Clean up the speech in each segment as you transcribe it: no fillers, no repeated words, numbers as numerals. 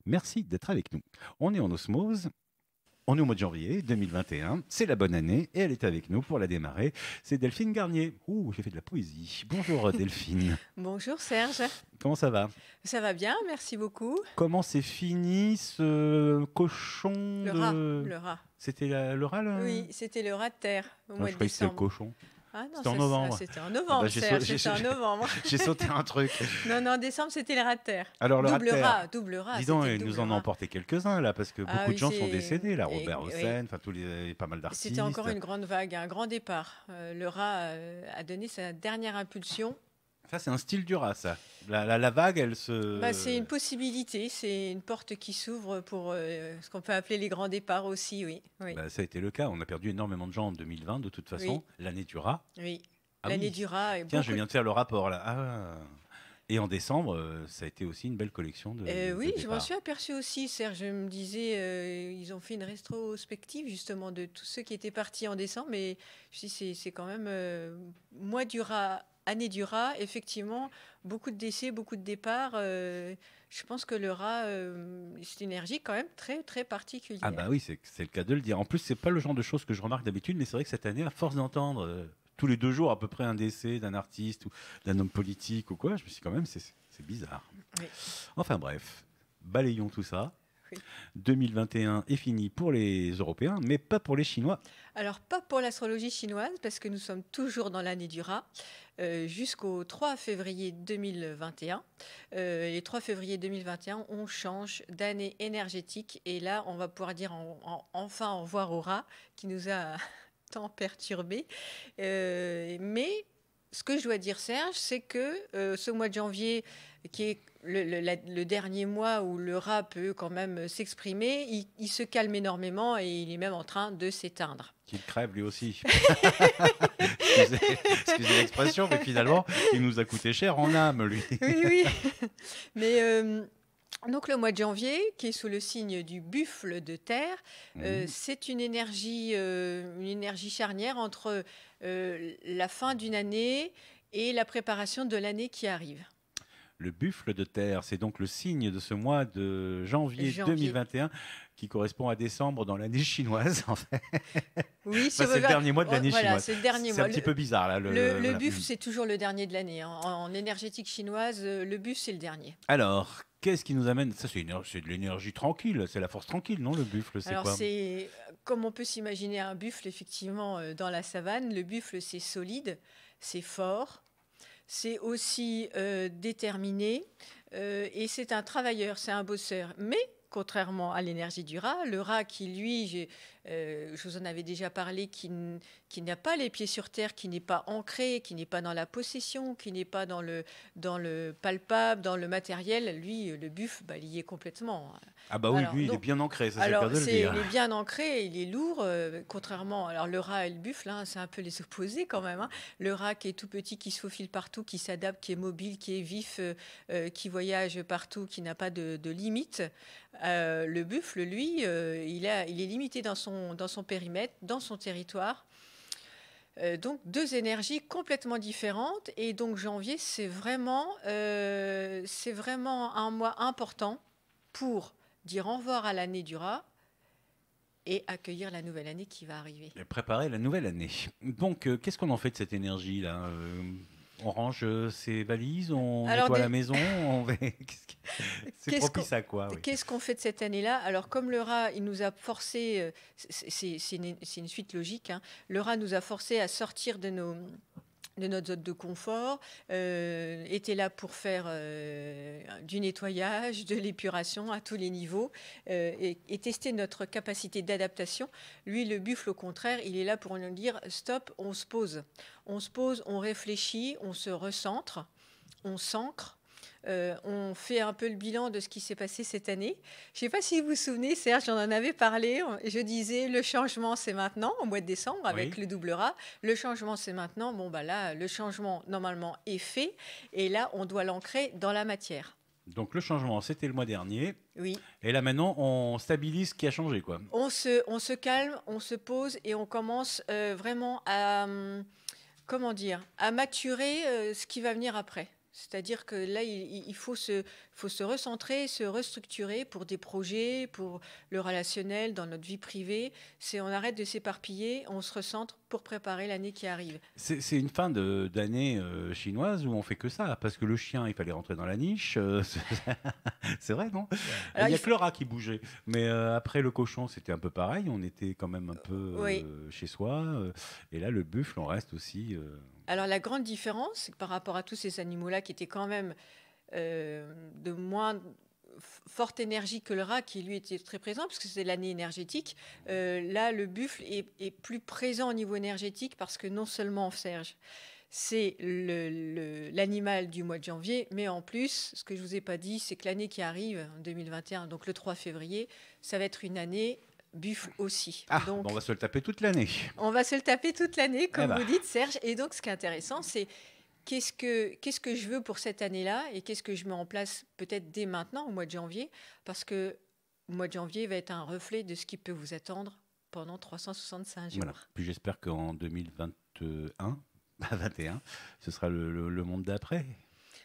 Merci d'être avec nous. On est en osmose. On est au mois de janvier 2021, c'est la bonne année et elle est avec nous pour la démarrer. C'est Delphine Garnier. Ouh, j'ai fait de la poésie. Bonjour Delphine. Bonjour Serge, Comment ça va? ça va bien, merci beaucoup. Comment s'est fini ce cochon Le rat, de... le rat. C'était le rat là? Oui, c'était le rat de terre au Ah, mois je de croyais que c'était le décembre. cochon. Ah non, C'était en novembre. c'était en Ah bah, novembre, Serge, c'était en novembre. j'ai sauté un truc. Non, non, décembre, c'était le rat de terre. Alors le rat de terre. Double rat, Dis donc, c'était le il nous double en a rat. emporté quelques-uns là, parce que Ah beaucoup de oui, gens sont décédés là. Robert oui, Hossein, enfin pas mal c'était d'artistes. encore une grande vague, un grand départ. Le rat a donné sa dernière impulsion. Ça, c'est un style du rat, ça. La vague, elle Bah, c'est se... une possibilité, c'est une porte qui s'ouvre pour ce qu'on peut appeler les grands départs aussi, oui. Oui, Bah, ça a été le cas. On a perdu énormément de gens en 2020, de toute façon. oui, L'année du rat. oui. Ah L'année oui. du rat et Tiens, je beaucoup. viens de faire le rapport là. Ah. Et en décembre, ça a été aussi une belle collection de Oui, je m'en départs. suis aperçue aussi, Serge. Je me disais, ils ont fait une rétrospective justement de tous ceux qui étaient partis en décembre. Mais je dis, c'est quand même mois du rat, année du rat. Effectivement, beaucoup de décès, beaucoup de départs. Je pense que le rat, c'est une énergie quand même très, très Ah bah particulière. oui, c'est le cas de le dire. En plus, c'est pas le genre de choses que je remarque d'habitude, mais c'est vrai que cette année, à force d'entendre tous les 2 jours à peu près un décès d'un artiste ou d'un homme politique ou quoi, je me suis dit quand même, c'est bizarre. Oui, Enfin bref, balayons tout ça. oui. 2021 est fini pour les Européens, mais pas pour les Chinois. Alors, pas pour l'astrologie chinoise, parce que nous sommes toujours dans l'année du rat, jusqu'au 3 février 2021. Et 3 février 2021, on change d'année énergétique. Et là, on va pouvoir dire enfin au revoir au rat qui nous a tant perturbés. Mais ce que je dois dire, Serge, c'est que ce mois de janvier, qui est le dernier mois où le rat peut quand même s'exprimer, il se calme énormément et il est même en train de s'éteindre. Qu'il crève lui aussi. excusez excusez l'expression, mais finalement, il nous a coûté cher en âme, lui. Oui, oui. Mais donc le mois de janvier, qui est sous le signe du buffle de terre, Mhm. c'est une énergie charnière entre la fin d'une année et la préparation de l'année qui arrive. Le buffle de terre, c'est donc le signe de ce mois de janvier Janvier. 2021 qui correspond à décembre dans l'année chinoise, en fait. Oui, Enfin, c'est le dernier mois de l'année voilà, chinoise. c'est le dernier C'est un mois. petit peu bizarre, là. Le Voilà. buffle, c'est toujours le dernier de l'année, hein. En énergétique chinoise, le buffle, c'est le dernier. Alors, qu'est-ce qui nous amène? Ça, c'est de l'énergie tranquille, c'est la force tranquille, non, le buffle, c'est Alors, quoi? c'est comme on peut s'imaginer un buffle, effectivement, dans la savane. Le buffle, c'est solide, c'est fort, c'est aussi déterminé et c'est un travailleur, c'est un bosseur. Mais contrairement à l'énergie du rat, le rat qui, lui, je vous en avais déjà parlé, qui n'a pas les pieds sur terre, qui n'est pas ancré, qui n'est pas dans la possession, qui n'est pas dans le palpable, dans le matériel, lui, le buffle, bah, il y est complètement. Ah bah oui, Alors, lui, il est non, bien ancré, ça c'est le cas alors, de le dire. il est bien ancré, il est lourd, contrairement. Alors, le rat et le buffle, hein, c'est un peu les opposés quand même, hein. Le rat qui est tout petit, qui se faufile partout, qui s'adapte, qui est mobile, qui est vif, qui voyage partout, qui n'a pas de limite. Le buffle, lui, il est limité dans son périmètre, dans son territoire. Donc, deux énergies complètement différentes. Et donc, janvier, c'est vraiment un mois important pour dire au revoir à l'année du rat et accueillir la nouvelle année qui va arriver. Et préparer la nouvelle année. Donc, qu'est-ce qu'on en fait de cette énergie-là? On range ses valises, on Alors, nettoie la maison, c'est qu'est-ce qu'on propice à quoi, oui. qu'est-ce qu'on fait de cette année-là? Alors, comme le rat, il nous a forcé, c'est une suite logique, hein, le rat nous a forcé à sortir de notre zone de confort, était là pour faire du nettoyage, de l'épuration à tous les niveaux et tester notre capacité d'adaptation. Lui, le buffle, au contraire, il est là pour nous dire stop, on se pose. On se pose, on réfléchit, on se recentre, on s'ancre. On fait un peu le bilan de ce qui s'est passé cette année. Je ne sais pas si vous vous souvenez, Serge, j'en en avais parlé. Je disais, le changement, c'est maintenant, au mois de décembre, avec Oui. le double rat. Le changement, c'est maintenant. Bon, bah là, le changement, normalement, est fait. Et là, on doit l'ancrer dans la matière. Donc, le changement, c'était le mois dernier. Oui. Et là, maintenant, on stabilise ce qui a changé, quoi. On se calme, on se pose et on commence vraiment à, comment dire, à maturer ce qui va venir après. C'est-à-dire que là, il faut faut se recentrer, se restructurer pour des projets, pour le relationnel, dans notre vie privée. On arrête de s'éparpiller, on se recentre pour préparer l'année qui arrive. C'est une fin d'année chinoise où on fait que ça, parce que le chien, il fallait rentrer dans la niche. C'est vrai, non? Alors, Il y a que le rat qui bougeait. Mais après le cochon, c'était un peu pareil. On était quand même un peu Oui. chez soi. Et là, le buffle, on reste aussi. Alors la grande différence, c'est que par rapport à tous ces animaux-là qui étaient quand même de moins forte énergie que le rat, qui lui était très présent, parce que c'est l'année énergétique, là le buffle est plus présent au niveau énergétique, parce que non seulement, Serge, c'est l'animal du mois de janvier, mais en plus, ce que je ne vous ai pas dit, c'est que l'année qui arrive, en 2021, donc le 3 février, ça va être une année buffle aussi. Ah, donc, on va se le taper toute l'année. on va se le taper toute l'année, comme Eh ben. vous dites, Serge. Et donc, ce qui est intéressant, c'est qu'est-ce que je veux pour cette année-là et qu'est-ce que je mets en place peut-être dès maintenant, au mois de janvier, parce que le mois de janvier va être un reflet de ce qui peut vous attendre pendant 365 jours. Voilà. Puis j'espère qu'en 2021, 21, ce sera le monde d'après.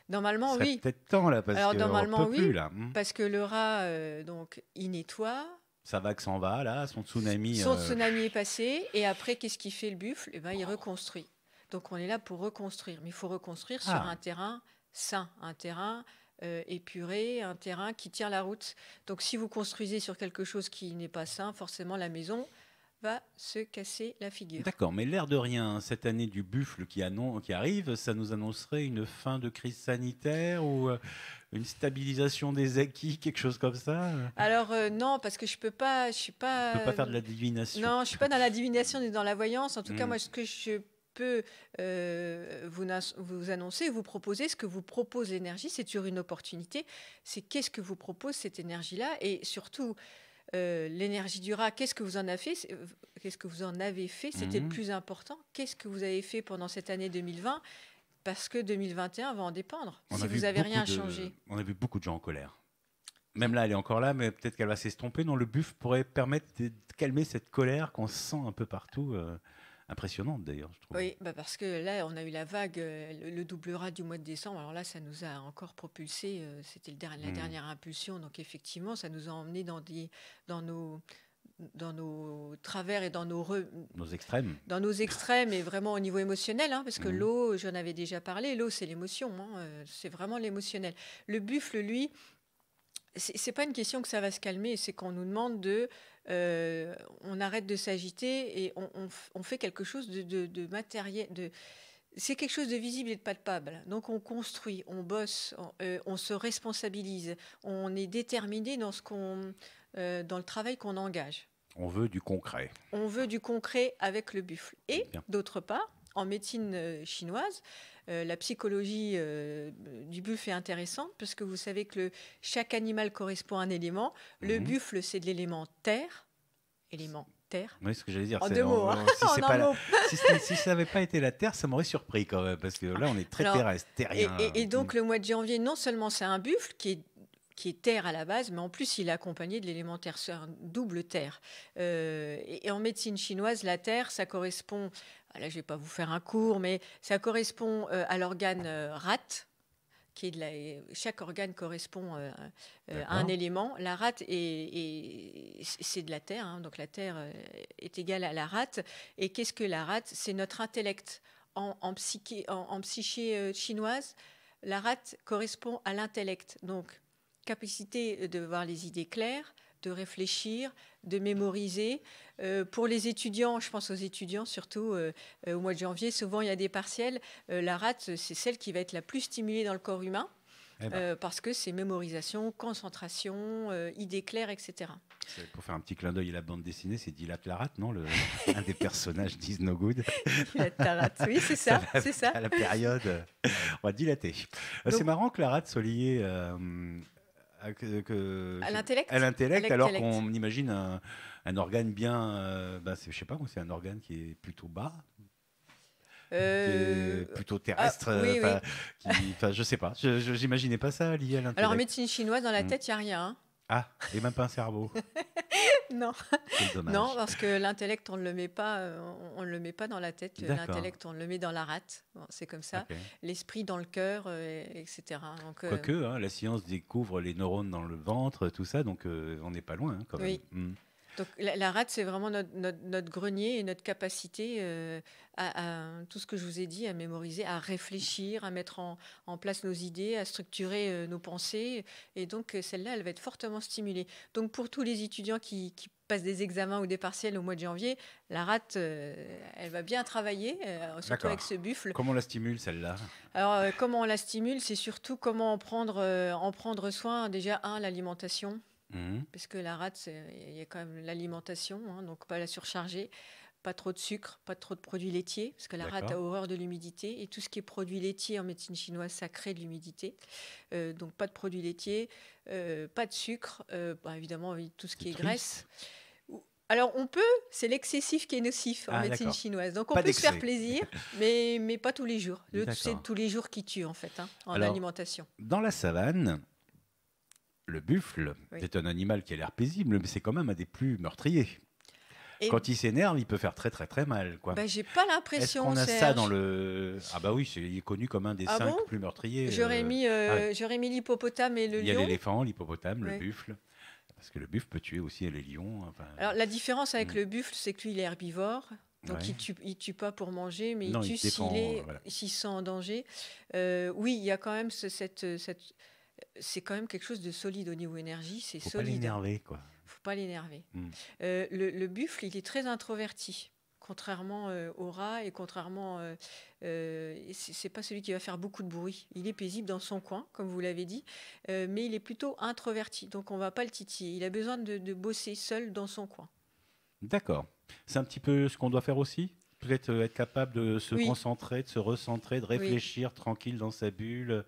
Normalement, Ça serait oui. peut-être temps là, parce Alors, qu'on normalement, ne peut oui, plus là. parce que le rat, donc, il nettoie. Ça va que s'en va là, son tsunami. Son tsunami est passé, et après, qu'est-ce qu'il fait le buffle? Eh ben, il reconstruit. Donc, on est là pour reconstruire, mais il faut reconstruire sur un terrain sain, un terrain épuré, un terrain qui tient la route. Donc, si vous construisez sur quelque chose qui n'est pas sain, forcément, la maison va se casser la figure. D'accord, mais l'air de rien, cette année du buffle qui arrive, ça nous annoncerait une fin de crise sanitaire ou une stabilisation des acquis, quelque chose comme ça? Alors non, parce que je peux pas faire de la divination. Non, je suis pas dans la divination ni dans la voyance. En tout cas, moi, ce que je peux vous annoncer, vous proposer, ce que vous propose l'énergie, c'est toujours une opportunité. C'est qu'est-ce que vous propose cette énergie-là, et surtout l'énergie du rat. Qu'est-ce que vous en avez fait? Qu'est-ce que vous en avez fait? C'était le plus important. Qu'est-ce que vous avez fait pendant cette année 2020? Parce que 2021 va en dépendre. Si vous n'avez rien changé. On a vu beaucoup de gens en colère. Même là, elle est encore là, mais peut-être qu'elle va s'estomper. Non, le buffle pourrait permettre de calmer cette colère qu'on sent un peu partout. Impressionnante d'ailleurs, je trouve. Oui, parce que là, on a eu la vague, le double rat du mois de décembre. Alors là, ça nous a encore propulsé. C'était la dernière impulsion. Donc effectivement, ça nous a emmenés dans nos travers et dans nos extrêmes. Dans nos extrêmes, et vraiment au niveau émotionnel, parce que l'eau, j'en avais déjà parlé, l'eau c'est l'émotion, c'est vraiment l'émotionnel. Le buffle, lui, c'est pas une question que ça va se calmer, c'est qu'on nous demande on arrête de s'agiter et on fait quelque chose de matériel, c'est quelque chose de visible et de palpable. Donc on construit, on bosse, on se responsabilise, on est déterminé dans le travail qu'on engage. On veut du concret. On veut du concret avec le buffle. Et d'autre part, en médecine chinoise, la psychologie du buffle est intéressante, parce que vous savez que chaque animal correspond à un élément. Le buffle, c'est de l'élément terre. Élément terre. Oui, ce que j'allais dire. En deux mots. Si ça n'avait pas été la terre, ça m'aurait surpris quand même, parce que là, on est très terrestre, terrien. Et donc, le mois de janvier, non seulement c'est un buffle qui est terre à la base, mais en plus, il est accompagné de l'élément terre, c'est un double terre. Et en médecine chinoise, la terre, ça correspond, là, je ne vais pas vous faire un cours, mais ça correspond à l'organe rate, chaque organe correspond à un élément. La rate, c'est de la terre, donc la terre est égale à la rate. Et qu'est-ce que la rate? C'est notre intellect. En psyché chinoise, la rate correspond à l'intellect. Donc, capacité de voir les idées claires, de réfléchir, de mémoriser. Pour les étudiants, je pense aux étudiants surtout au mois de janvier, souvent il y a des partiels. La rate, c'est celle qui va être la plus stimulée dans le corps humain, parce que c'est mémorisation, concentration, idées claires, etc. Pour faire un petit clin d'œil à la bande dessinée, c'est Dilate la rate, non? Un des personnages d'Is No Good. Dilate la rate, oui, c'est ça. C'est ça. À la période, on va dilater. C'est marrant que la rate soit liée à l'intellect, alors qu'on imagine un organe bien, je sais pas, c'est un organe qui est plutôt bas, qui est plutôt terrestre. Je sais pas, j'imaginais pas ça lié à l'intellect. Alors en médecine chinoise, dans la tête, il n'y a rien. Ah, et même pas un cerveau. Non. Non, parce que l'intellect, on ne le met pas, dans la tête. L'intellect, on le met dans la rate. Bon, c'est comme ça. Okay. L'esprit dans le cœur, etc. Quoique, la science découvre les neurones dans le ventre, tout ça, donc on n'est pas loin, hein, quand même. Oui. Donc la rate, c'est vraiment notre grenier et notre capacité à tout ce que je vous ai dit, à mémoriser, à réfléchir, à mettre en place nos idées, à structurer nos pensées. Et donc celle-là, elle va être fortement stimulée. Donc pour tous les étudiants qui passent des examens ou des partiels au mois de janvier, la rate, elle va bien travailler, surtout avec ce buffle. Comment on la stimule, celle-là? Alors comment on la stimule, c'est surtout comment en prendre soin. Déjà, l'alimentation. Parce que la rate, il y a quand même l'alimentation, hein, donc pas la surcharger, pas trop de sucre, pas trop de produits laitiers, parce que la rate a horreur de l'humidité, et tout ce qui est produits laitiers en médecine chinoise, ça crée de l'humidité. Donc pas de produits laitiers, pas de sucre, évidemment tout ce qui est graisse. Alors c'est l'excessif qui est nocif en médecine chinoise. Donc on peut se faire plaisir, mais pas tous les jours. C'est tous les jours qui tue en fait, en alimentation. Dans la savane, le buffle, c'est un animal qui a l'air paisible, mais c'est quand même un des plus meurtriers. Et quand il s'énerve, il peut faire très très très mal, quoi. J'ai pas l'impression. Est-ce qu'on a ça dans le... Ah bah oui, il est connu comme un des 5 plus meurtriers. J'aurais mis l'hippopotame et le lion. Il y a l'éléphant, l'hippopotame, le buffle. Parce que le buffle peut tuer aussi les lions. Enfin... Alors la différence avec le buffle, c'est que lui, il est herbivore. Donc il tue pas pour manger, mais il tue s'il se sent en danger. Oui, il y a quand même c'est quand même quelque chose de solide au niveau énergie. C'est solide. Faut pas l'énerver, quoi. Faut pas l'énerver. Le buffle, il est très introverti, contrairement au rat et contrairement, c'est pas celui qui va faire beaucoup de bruit. Il est paisible dans son coin, comme vous l'avez dit, mais il est plutôt introverti. Donc on va pas le titiller. Il a besoin de bosser seul dans son coin. D'accord. C'est un petit peu ce qu'on doit faire aussi. Peut-être être capable de se concentrer, de se recentrer, de réfléchir tranquille dans sa bulle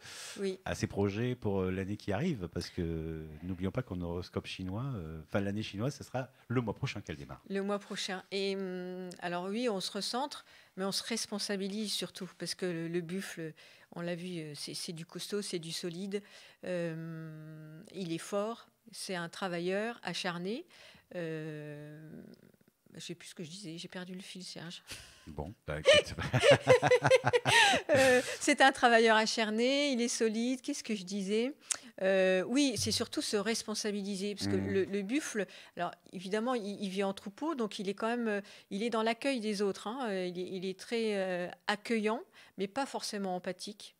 à ses projets pour l'année qui arrive. Parce que n'oublions pas qu'en horoscope chinois, l'année chinoise, ce sera le mois prochain qu'elle démarre. Le mois prochain. Et alors oui, on se recentre, mais on se responsabilise surtout. Parce que le buffle, on l'a vu, c'est du costaud, c'est du solide. Il est fort, c'est un travailleur acharné. Je ne sais plus ce que je disais, j'ai perdu le fil, Serge. Bon, écoute. C'est un travailleur acharné, il est solide. Qu'est-ce que je disais ? Oui, c'est surtout se responsabiliser. Parce que le buffle, alors évidemment, il vit en troupeau, donc il est quand même, il est dans l'accueil des autres. Il est très accueillant, mais pas forcément empathique.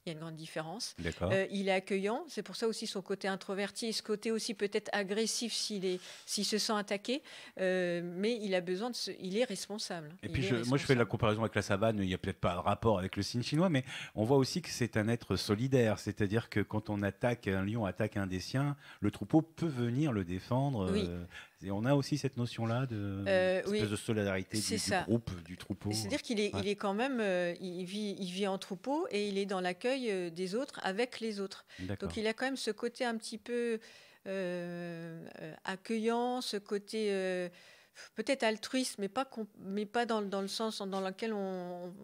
Il y a une grande différence. Il est accueillant, c'est pour ça aussi son côté introverti et ce côté aussi peut-être agressif s'il se sent attaqué, mais il a besoin il est responsable. Et puis moi je fais la comparaison avec la savane, il n'y a peut-être pas de rapport avec le signe chinois, mais on voit aussi que c'est un être solidaire, c'est-à-dire que quand un lion attaque un des siens, le troupeau peut venir le défendre. Oui. Et on a aussi cette notion-là de solidarité du groupe, du troupeau. C'est-à-dire qu'il est, il est quand même, il vit en troupeau et il est dans l'accueil des autres avec les autres. Donc il a quand même ce côté un petit peu accueillant, ce côté peut-être altruiste, mais pas dans le sens dans lequel on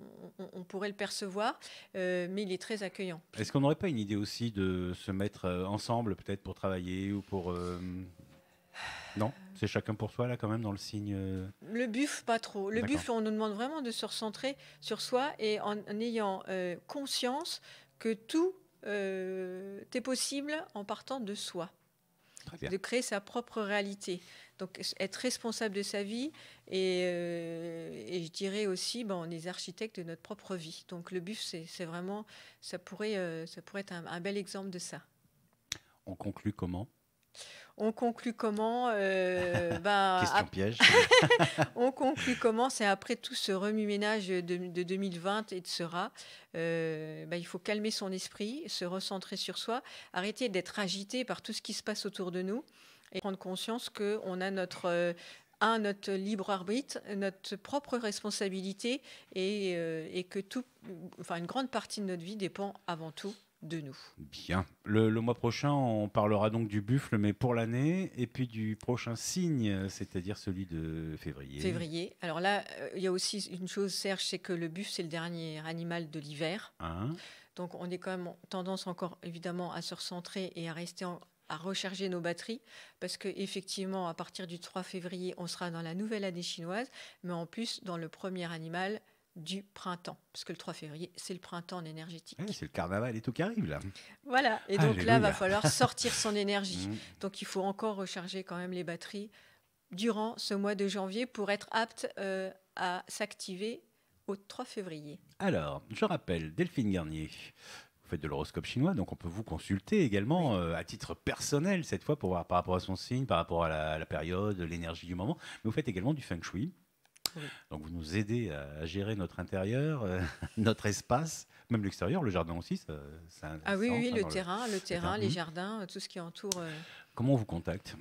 pourrait le percevoir, mais il est très accueillant. Est-ce qu'on n'aurait pas une idée aussi de se mettre ensemble peut-être pour travailler ou pour... Non, c'est chacun pour soi là quand même dans le signe. Le buffle, pas trop. Le buffle, on nous demande vraiment de se recentrer sur soi et en ayant conscience que tout est possible en partant de soi, de créer sa propre réalité. Donc être responsable de sa vie et je dirais aussi, on est architectes de notre propre vie. Donc le buffle, c'est vraiment, ça pourrait être un bel exemple de ça. On conclut comment ? On conclut comment Question piège. On conclut comment? C'est après tout ce remue-ménage de 2020 et de ce rat. Il faut calmer son esprit, se recentrer sur soi, arrêter d'être agité par tout ce qui se passe autour de nous et prendre conscience qu'on a notre libre arbitre, notre propre responsabilité et que une grande partie de notre vie dépend avant tout de nous. Bien. Le mois prochain, on parlera donc du buffle, mais pour l'année, et puis du prochain signe, c'est-à-dire celui de février. Février. Alors là, il y a aussi une chose, Serge, c'est que le buffle, c'est le dernier animal de l'hiver. Donc on est quand même tendance encore, évidemment, à se recentrer et à rester à recharger nos batteries, parce qu'effectivement, à partir du 3 février, on sera dans la nouvelle année chinoise, mais en plus dans le premier animal du printemps, parce que le 3 février, c'est le printemps énergétique. Oui, c'est le carnaval et tout qui arrive, là. Voilà, et donc là, il va falloir sortir son énergie. Donc il faut encore recharger quand même les batteries durant ce mois de janvier pour être apte à s'activer au 3 février. Alors, je rappelle, Delphine Garnier, vous faites de l'horoscope chinois, donc on peut vous consulter également à titre personnel, cette fois, pour voir par rapport à son signe, par rapport à la période, l'énergie du moment. Mais vous faites également du feng shui. Oui. Donc vous nous aidez à gérer notre intérieur, notre espace, même l'extérieur, le jardin aussi. Oui, le terrain, les jardins, tout ce qui entoure. Comment on vous contacte ?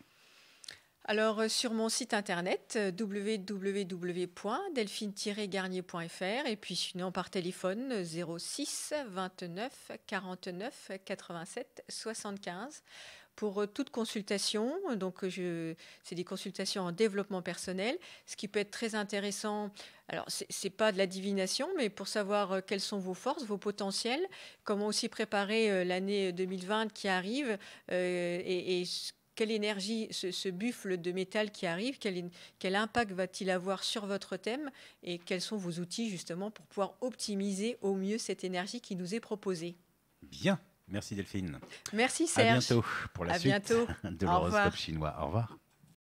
Alors, sur mon site internet, www.delphine-garnier.fr, et puis sinon par téléphone 06 29 49 87 75. Pour toute consultation, donc c'est des consultations en développement personnel, ce qui peut être très intéressant. Alors, c'est pas de la divination, mais pour savoir quelles sont vos forces, vos potentiels, comment aussi préparer l'année 2020 qui arrive, et quelle énergie, ce buffle de métal qui arrive, quel impact va-t-il avoir sur votre thème, et quels sont vos outils justement pour pouvoir optimiser au mieux cette énergie qui nous est proposée. Bien. Merci Delphine. Merci Serge. À bientôt pour la suite de l'horoscope chinois. Au revoir.